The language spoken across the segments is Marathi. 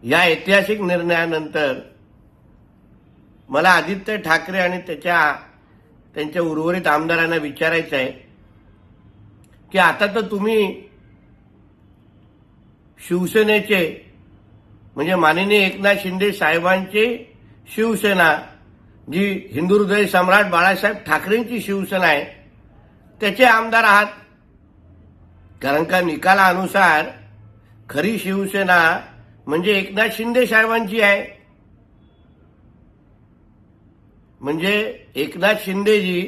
या ऐतिहासिक निर्णयानंतर मला आदित्य ठाकरे आणि त्यांच्या उर्वरित आमदारांना विचारायचं आहे की आता तर तुम्ही शिवसेनेचे म्हणजे माननीय एकनाथ शिंदे साहेबांची शिवसेना जी हिंदू हृदय सम्राट बाळासाहेब ठाकरेंची शिवसेना आहे त्याचे आमदार आहात. कारण का निकालानुसार खरी शिवसेना म्हणजे एकनाथ शिंदे साहेबांची आहे. म्हणजे एकनाथ शिंदेजी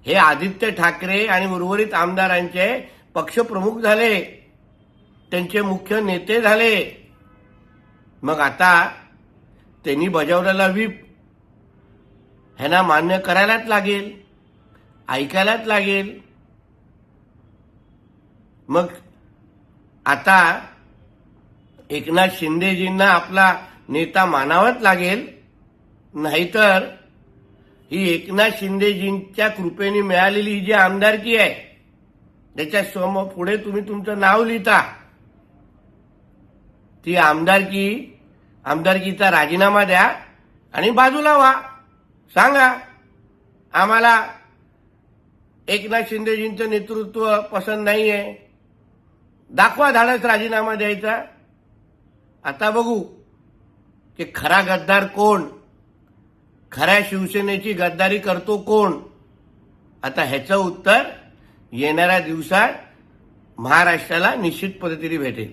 हे आदित्य ठाकरे आणि उर्वरित आमदारांचे पक्षप्रमुख झाले, त्यांचे मुख्य नेते झाले. मग आता त्यांनी बजावलेला व्हीप ह्यांना मान्य करायलाच लागेल, ऐकायलाच लागेल. मग आता एकनाथ शिंदेजींना आपला नेता मानावाच लागेल, नाहीतर ही एकनाथ शिंदेजींच्या कृपेने मिळालेली ही जी आमदारकी आहे त्याच्या समोर पुढे तुम्ही तुमचं नाव लिहिता, ती आमदारकीचा राजीनामा द्या आणि बाजूला व्हा. सांगा आम्हाला एकनाथ शिंदेजींचं नेतृत्व पसंत नाहीये, दाखवा धाडस राजीनामा द्यायचा. आता बघू की खरा गद्दार कोण, खऱ्या शिवसेनेची गद्दारी करतो कोण. आता ह्याचं उत्तर येणाऱ्या दिवसात महाराष्ट्राला निश्चित पद्धतीने भेटेल.